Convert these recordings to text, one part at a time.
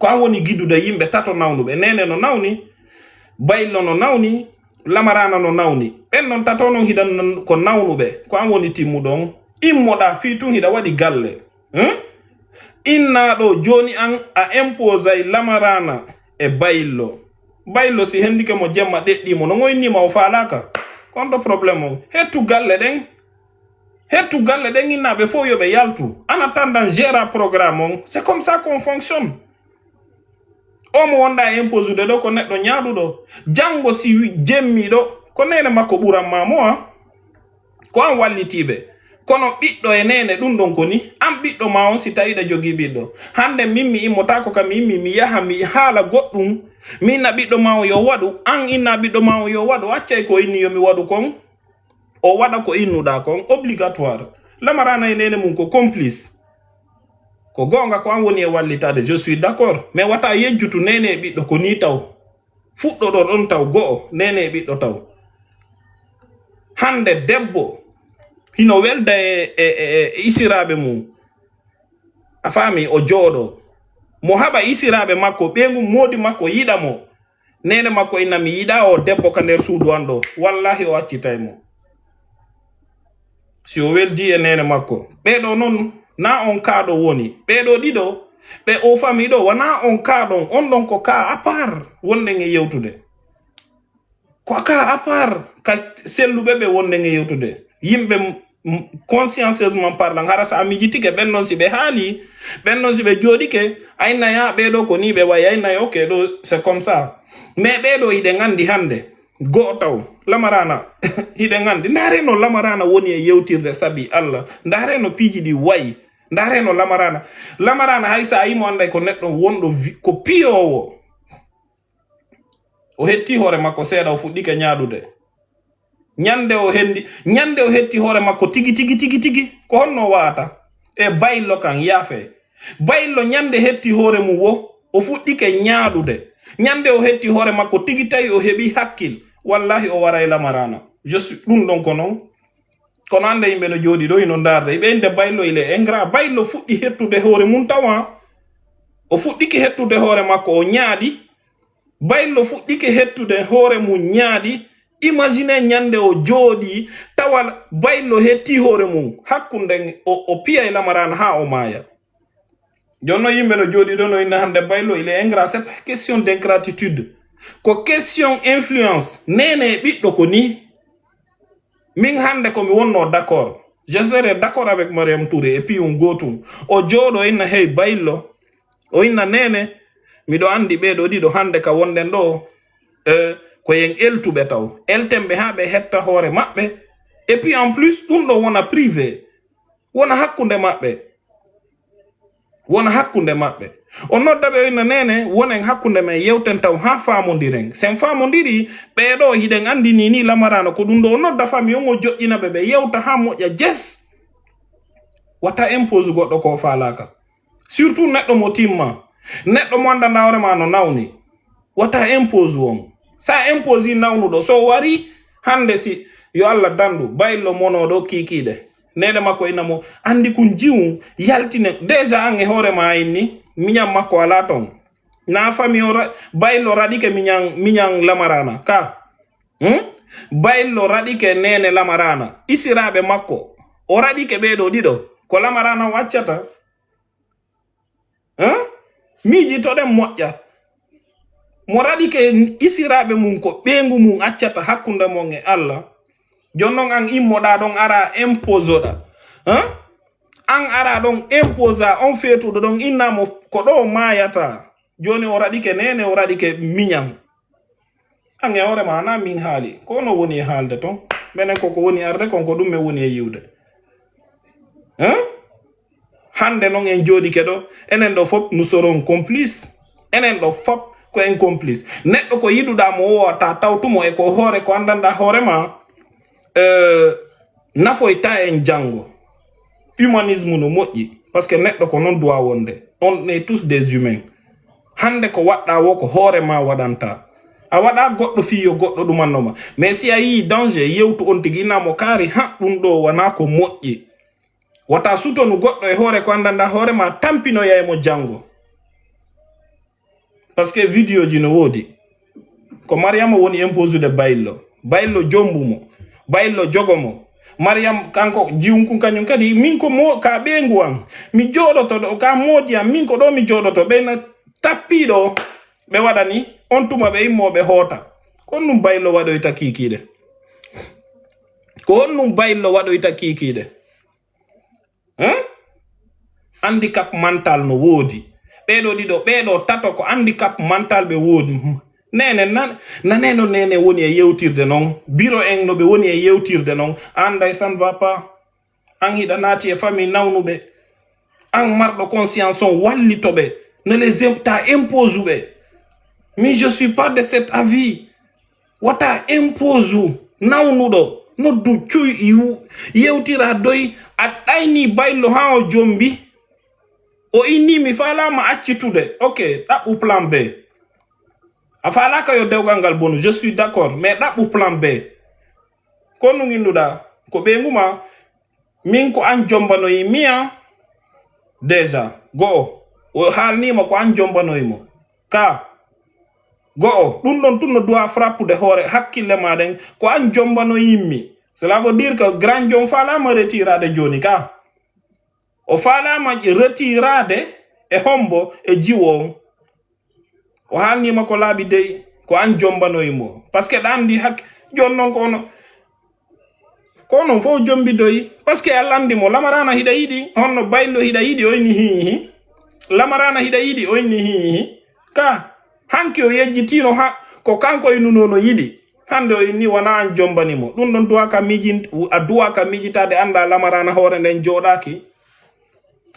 ko an woni giddude yimɓe tato nawnuɓe nene no nawni baylo no nawni lamarana no nawni ɓen non tato non hiɗan ko nawnuɓe ko an woni timmuɗon immoɗa fi tun hiɗa waɗi galle innaɗo joni an a imposay lamarana e baylo si hendike mo jemma ɗeɗɗimo no goynnima o falaka konto probléme o hettu galle ɗen innaɓe fof yoɓe yaltu en attendant géra programme on c'est comme ça qu'on fonctionne omo wonda impose de ɗo ko neɗɗo ñaaɗuɗo janngo si jemmiɗo ko nene makko ɓuranma mo a ko an wallitiɓe kono ɓiɗɗo e nene ɗum ɗon koni an ɓiɗɗo ma on si tawiɗa jogui ɓiɗɗo hande min mi immotako kam mi immi mi yaha mi haala goɗɗum mi inna ɓiɗɗo ma o yo waɗu an inna ɓiɗɗo ma o yo waɗu accay ko inni yomi waɗu kon o waɗa ko innuɗa kon obligatoire lamarana e nene mum ko complice ko gonga ko an woni e wallitade je suis d'accord mais wata yejjutu nene e ɓiɗɗo ko ni taw fuɗɗoɗo ɗon taw go'o nene e ɓiɗɗo taw hande debbo hino welda e isiraɓe mum a faami o jooɗo mo haɓa isiraɓe makko ɓengu moodi makko yiɗa mo nene makko inna mi yiɗa o debbo ka nder suudu an ɗo wallahi o accitay mo si o weldi e nene makko ɓeɗo noon na on kaaɗo woni ɓeɗo ɗiɗo ɓe o fami ɗo wona on kaaɗon on ɗon ko ka à part wonɗen e yewtude ko ka à part ka selluɓe ɓe wonɗen e yewtude yimɓe consciencieusement parlant hara sa mijitike ɓen noon si ɓe haali ɓen noon si ɓe jooɗike aynaya ɓeɗo ko ni ɓe wayi aynay ok ɗo c'est comme ça mais ɓeɗo hiɗe gandi hande go'o taw lamarana hiɗe gandi ndareno lamarana woni e yewtirde saabi Allah ndareno piiji ɗi wayi ndareno lamarana hay sa yimo anday ko neɗɗo wonɗo ko piyowo o hetti hoore makko seeɗa o fuɗɗike ñaaɗude ñande o hetti hoore makko tigi ko honno wata e baylo kan yaafe baylo ñande hetti hoore mum o fuɗɗike ñaaɗude ñande o hetti hoore makko tigi tawi o heɓi hakkil wallahi o wara e lamarana je suis ɗum ɗon ko noon kono ande yimɓe no jooɗi ɗo ino darde ɓeynde baylo ile ingrat baylo fuɗɗi hettude hoore mum tawa o fuɗɗike hettude hoore makko o ñaaɗi baylo fuɗɗike hettude hoore mum ñaaɗi imagine ñande o jooɗi tawa baylo hetti hoore mum hakkunde o piya e lamarana ha o maaya jonno yimɓe no jooɗi ɗo no inna hande baylo il est ingrat c'est pas question d'ingratitude ko question influence nene e ɓiɗɗo ko ni min hande ko mi wonno d'accord je serai d'accord avec Mariam Touré et puis on gotum o jooɗo inna hey baylo o inna nene miɗo andi ɓeɗo ɗiɗo hande ka wonden ɗo ko yen eltuɓe taw eltemɓe ha ɓe hetta hoore maɓɓe et puis en plus ɗum ɗo wona privé wona hakkunde maɓɓe o noddaɓe o inna nene wonen hakkunde men yewten taw ha famodiren sen famodiri ɓeɗo hiɗen andini ni lamarana ko ɗum ɗo o nodda fami on o joƴƴinaɓe ɓe yewta ha moƴƴa jes wata impose goɗɗo ko falaka surtout neɗɗo mo timma neɗɗo mo andanda hoorema no nawni wata impose on sa impose nawnuɗo so wari hande si yo Allah dandu baylo monoɗo kikiɗe nene makko ina mo andi kun jiwu yaltine déjà an e hoorema inni miñam makko ala ton na fami o baylo raɗike miñan lamarana ka baylo raɗike nene lamarana isiraɓe makko o raɗike ɓeɗo ɗiɗo ko lamarana waccata miiji toɗen moƴƴa mo raɗike isiraɓe mum ko ɓeengu mum accata hakkunde mon e Allah jonnon an immoɗa ɗon ara impose oɗa an ara ɗon imposa on feetuɗo ɗon innamo ko ɗo mayata joni o raɗike nene o raɗike miñam an e hoorema ana min haali ko no woni e haalde ton minen koko woni arde kon ko ɗum me woni e yiwde hande noon en jooɗike ɗo enen ɗo fop nous serons complice enen ɗo fop ko en complice neɗɗo ko yiɗuɗa mo wowata tawtumo e ko hoore ko andanda hoorema nafoyta en janngo humanisme no moƴƴi par ce que neɗɗo ko noon doit wonde on est tous des humains hande ko waɗɗa wo ko hoorema waɗanta a waɗa goɗɗo fiyo goɗɗo ɗumannoma mais si a yii danger yewtu on tigi innamo kaari ɗum ɗo wona ko moƴƴi wata sutonu goɗɗo e hoore ko andanda hoorema tampinoya e mo janngo parce que video ji no wodi ko Mariama woni impose de baylo jombumo baylo jogomo Mariam kanko jiwnkun kanyum kadi min ko mo ka bengu am mi jodoto do ka modi am min ko do mi jodoto be na tappido be wadani on tuma be immobe hota kon num baylo wadoyta kikide ko num baylo wadoyta kikide handicap mental no wodi bedo dido bedo tato ko handicap mental be wodi nene naneno nene woni e yewtirde non biro en no be woni e yewtirde non anda ça ne va pas an hida nati e famille nawnube an mardo conscience on wallitobe ne les impose be mais je suis pas de cet avis wata impose nawnudo noddu cuy yewtira doy a ɗayni baylo ha o jombi o inni mi falama accitude ok ɗaɓɓu plan B a falaka yo dewgal ngal bonu je suis d'accord mais ɗaɓɓu plan B kono ginnuɗa ko ɓe nguma min ko an jombanoyi miya déjà go'o o haalnima ko an jombanoyimo ka go'o ɗum ɗon tun no doit frappude hoore hakkille maɗen ko an jombanoyimmi cela veut dire que grand jom falama retirade joni ka o falama retirade e hombo e jiwo o haalnima ko laaɓi dey ko an jombanoyimo par ce que ɗa andi hak jon noon ko non fof jombidoyi par ce que Allah andimo lamarana hiɗa yiɗi honno baylo hiɗa yiɗi oyni hihi lamarana hiɗa yiɗi oyni hihi ka hanki o yejjitino ha ko kanko inunono yiɗi hande o inni wona an jombanimo ɗum ɗon duwa ka mijitade anda lamarana hoore nden joɗaki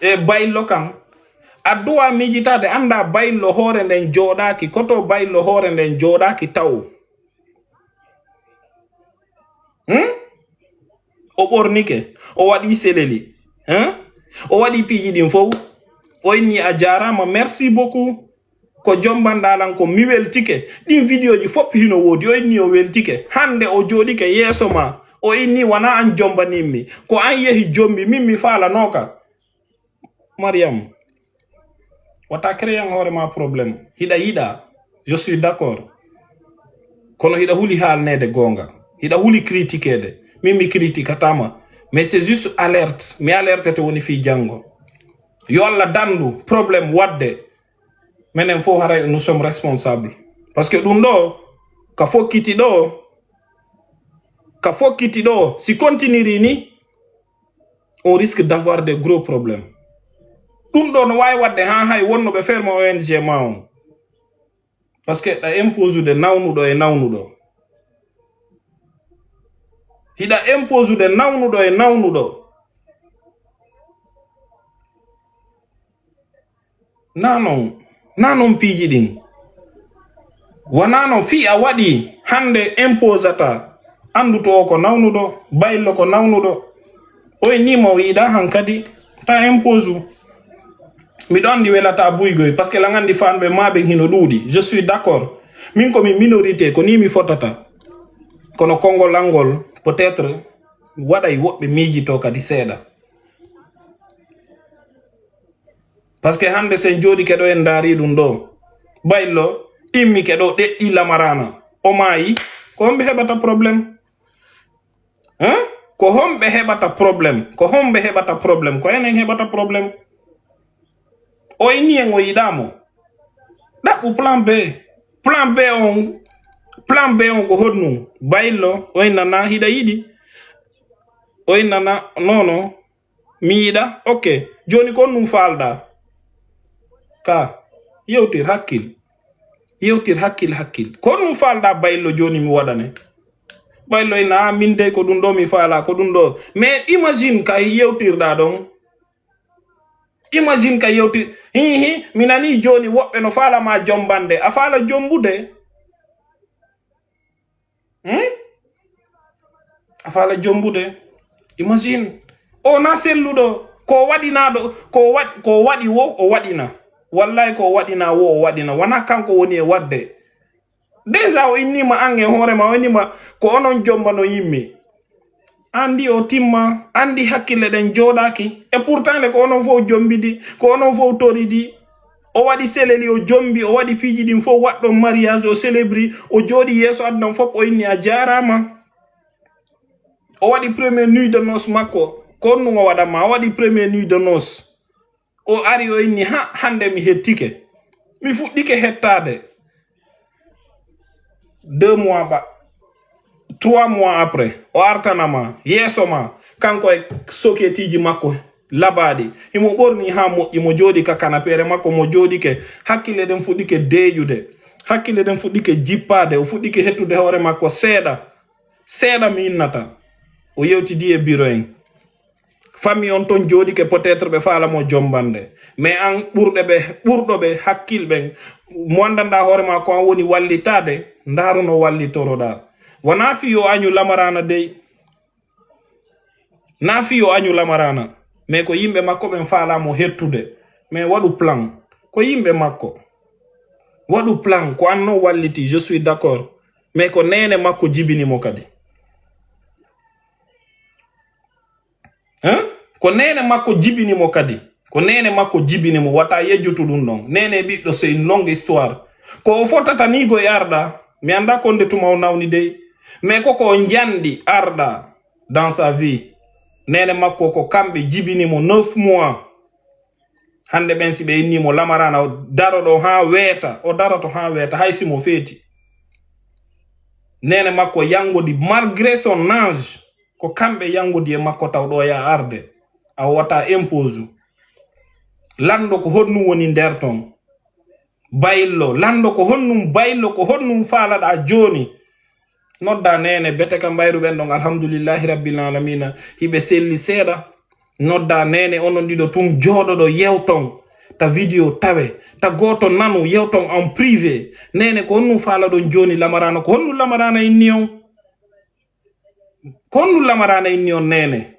e baylo kam a duwa mijitade anda baylo hoore nden joɗaki koto baylo hoore nden joɗaki taw o ɓornike o waɗi seleli o waɗi piiji ɗin fof o inni a jarama merci beaucoup ko jombandalan ko mi weltike ɗin vidéo ji fopp hino wodi o inni o weltike hande o joɗike yeeso ma o inni wona an jombanimmi ko an yehi jombi min mi falanoka Mariam wata créan hoorema probléme hiɗa yiɗa je suis d'accord kono hiɗa huli haalnede gonga hiɗa huli critiquede min mi critiquatama mais c'est juste alerte mi alertete woni fi janggo yo Allah dandu probléme wadde menen fof haray nous sommes responsables parce que ɗum ɗo ka fokkiti ɗo si continueri ni on risque d'avoir des gros problèmes ɗum ɗo no wawi wadde ha hay wonnoɓe ferme ONG ma on parce que ɗa impose de nawnuɗo e nawnuɗo hiɗa impose de nawnuɗo e nawnuɗo nanon piiji ɗin wona no fi a waɗi hande imposata anduto ko nawnuɗo baylo ko nawnuɗo oy nimo wiɗa hankadi ta impose miɗo andi welata buygoy par ce que la gandi fanɓe maɓe hino ɗuuɗi je suis d'accord min komi minorité ko ni mi fotata kono konngol angol peut être waɗay woɓɓe miijito kadi seeɗa parce que hande sen jooɗi keɗo en daari ɗum ɗo baylo immi keɗo ɗeɗɗi lamarana o maayi ko homɓe heɓata probléme ko homɓe heɓata probléme ko enen heɓata probléme o inni en o yiɗamo ɗaɓɓu plan B on ko honnum baylo oy nana hiɗa yiɗi oy nana nono mi yiɗa ok joni ko num falɗa ka yewtir hakkil ko num falɗa baylo joni mi waɗane baylo ina min de ko ɗum ɗo mi faala ko ɗum ɗo mais imagine ka yewtirɗa ɗon imagine ka yewtir hihi mi nani joni woɓɓe no falama jombande a faala jombude a faala jombude imagine o na selluɗo ko waɗinaɗo ko waɗi wo o waɗina wallahi ko waɗina wo o waɗina wona kanko woni e wadde déjà o innima an e hoorema o innima ko onon jombano yimmi andi o timma andi hakkille ɗen joɗaki et pourtant le ko onon fof jombidi ko onon fof toridi o waɗi seleli o jombi o waɗi piiji ɗin fof waɗɗon mariage o célébri o jooɗi yeeso adnan fof o inni a jarama o waɗi premier nuit de noce makko ko honnu o waɗanma o waɗi premier nuit de noce o ari o inni ha hande mi hettike mi fuɗɗike hettade 2 mois ba 3 mois après o artanama yeeso ma kanko e soketiji makko labaɗi imo ɓorni ha moƴƴi mo jooɗi ka canapére makko mo jooɗike hakkille ɗen fuɗɗike deeƴude hakkille ɗen fuɗɗike jippade o fuɗɗike hettude hoore makko seeɗa mi innata o yewtidi e bureau en famille on ton jooɗike peut être ɓe faalamo jombande mais an ɓurɗoɓe hakkilɓen mo andanda hoore ma ko an woni wallitade ndaruno wallitoroɗa wona fiyo añu lamarana dey na fiyo añu lamarana mais ko yimɓe makko ɓen faalamo hettude mais waɗu plan ko yimɓe makko waɗu plan ko anno walliti je suis d'accord mais ko nene makko jibinimo kadi ko nene makko jibinimo kadi ko nene makko jibinimo wata yejjutu ɗum ɗon nene ɓiɗɗo c'est une longue histoire ko o fotata ni go arda mi anda konde tuma o nawni dey mais koko jandi arda dans sa vie nene makko ko kamɓe jibinimo 9 mois hande ɓen si ɓe innimo lamarana o daroɗo ha weeta o darato ha weeta hay simo feeti nene makko yangodi malgré son âge ko kamɓe yangodi e makko taw ɗo ya arde a wata impose lando ko honnum woni nder ton bayillo lando ko honnum bayillo ko honnum faalaɗa joni nodda nene bete kam mbayru ɓen ɗon alhamdoulillahi rabbil alamina hiɓe selli seeɗa nodda nene onon ɗiɗo tun jooɗoɗo yewton ta vidéo tawe ta goto nanu yewton en privé nene ko honnum faala ɗon joni lamarana ko honnum lamarana inni on ko honnum lamarana inni on nene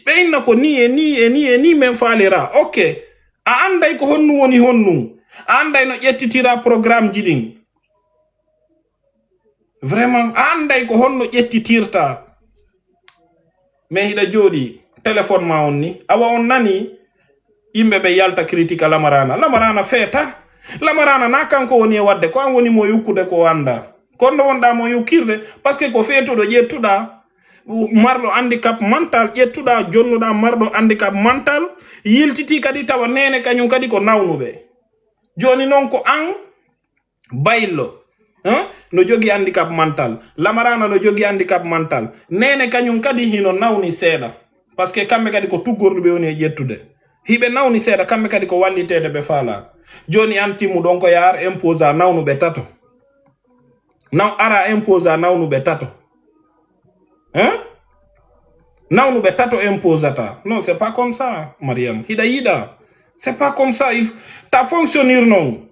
ɓe inna ko ni e ni men faalira ok a anday ko honnum woni honnum a anday no ƴettitira programme ji ɗin vraiment a anday ko honno ƴettitirta mais hiɗa jooɗi téléphone ma on ni awa on nani yimɓe ɓe yalta critique lamarana feeta lamarana na kanko woni e wadde ko an woni mo yukkude ko anda kono wonɗa mo yukkirde par ce que ko feetuɗo ƴettuɗa marɗo handicap mental ƴettuɗa jonnuɗa marɗo handicap mental yiltiti kadi tawa nene kañum kadi ko nawnuɓe joni noon ko an bayillo no jogi handicap mental lamarana no jogi handicap mental nene kañum kadi hino nawni seeɗa par ce que kamɓe kadi ko tuggorɗuɓe woni e ƴettude hiɓe nawni seeɗa kamɓe kadi ko wallitede ɓe faala joni an timmu ɗon ko yar impose a nawnuɓe tato ara impose a nawnuɓe tato nawnuɓe tato imposata non c'est pas comme ça Mariam hiɗa yiɗa c'est pas comme ça ta fonctionnir non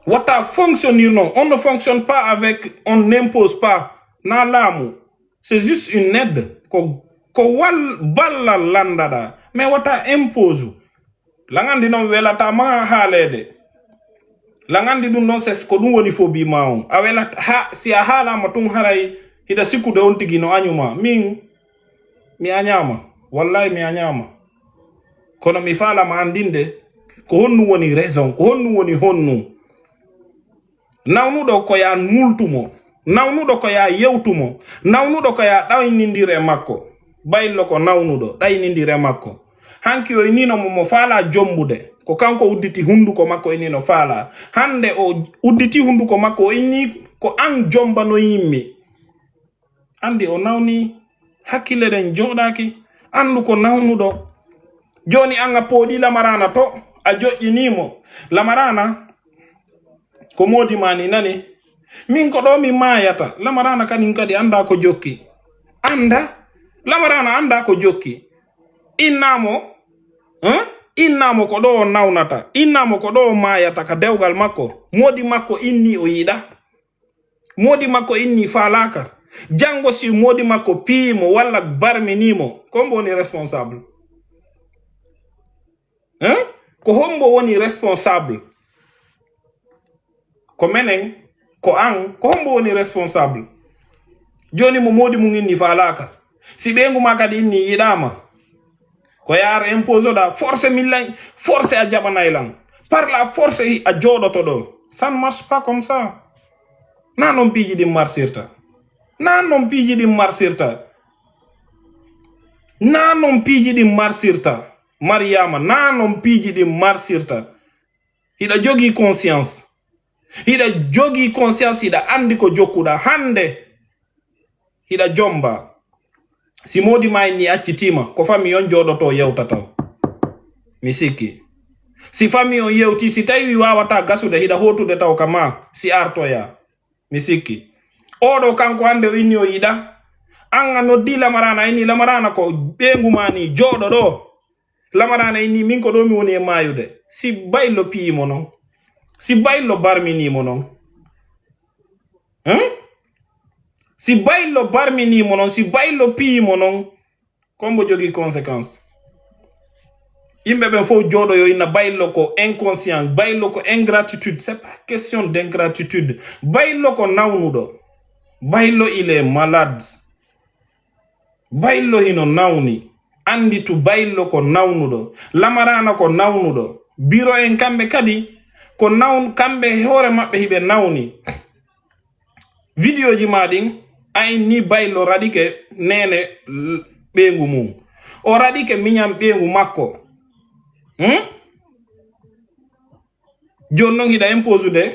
wata fonctionnir non on ne fonctionne pas avec on n'impose pas na laamu c'est juste une aide ko wal ballal landaɗa mais wata impose langandi noon welata ma haalede langandi ɗum noon c'est ko ɗum woni fo bima on a welat si a haalama tun haray hiɗa sikkude on tigi no añuma min mi añama wallahi mi añama kono mi faalama andinde ko honnum woni raison ko honnum woni honnum nawnuɗo ko ya multumo nawnuɗo ko ya yewtumo nawnuɗo ko ya ɗaynidire makko bayillo ko nawnuɗo ɗaynidire makko hanki o ininomo mo faala jombude ko kanko udditi hunduko makko inino faala hande o udditi hunduko makko o inni ko an jombano yimmi andi o nawni hakkille ɗen joɗaki andu ko nawnuɗo joni an a pooɗi lamarana to a joƴƴinimo lamarana ko modimani nani min ko ɗo mi mayata lamarana kanin kadi anda ko jokki anda lamarana anda ko jokki innamo innamo ko ɗo o nawnata innamo ko ɗo o mayata ka dewgal makko modi makko inni o yiɗa modi makko inni falaka jango si modi makko piimo walla barminimo ko hombo woni responsable ko hombo woni responsable ko menen ko an ko hombo woni responsable joni mo modi mum inni falaka si ɓengu ma kadi inni yiɗama ko yar impose da force milan force a jabanay lang par la force a jodoto do ça ne marche pas comme ça nanon piji di marsirta nanon piji di marsirta nanon piji di marsirta Mariama nanon piji di marsirta ida jogi conscience ida andi ko jokkuda hande ida jomba si modi may ni accitima ko fami on jodoto yewtata mi sikki si fami on yewti si tawi wawata gasude hida hotude taw kama si artoya mi sikki odo kanko hande inni o yida anga noddi lamarana inni lamarana ko bengumani jodo do lamarana inni min ko do mi woni e mayude si baylo piimo non si baylo barminimo non si baylo barminimo non si baylo piimo non kombo jogi conséquence yimbe ben fo jodo yo ina baylo ko inconscient baylo ko ingratitude c'est pas question d'ingratitude baylo ko nawnudo baylo il est malade baylo hino nawni andi tu baylo ko nawnudo lamarana ko nawnudo biro en kambe kadi ko nawn kambe hore mabbe hibe nawni video ji madin ay ni baylo radike nene bengu mum o radike minyam bengu makko jonno hida impose de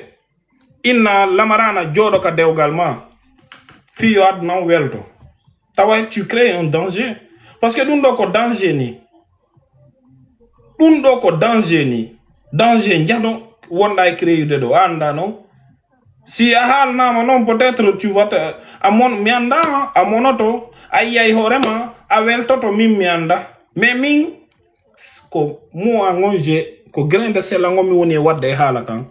inna lamarana jodo ka dewgal ma fi yo adna welto tawa tu crées un danger parce que dun do ko danger ni danger njado wonda e créer do anda non si a halnama non peut-être tu vas amon mi anda amonoto ayay horema a weltoto min mi anda mais min ko mo angonje ko grain de sel ngomi woni wadde hala kan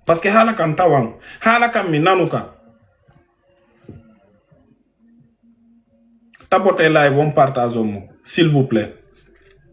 parce que hala kan tawan hala kan mi nanuka tapote live on partage mo s'il vous plaît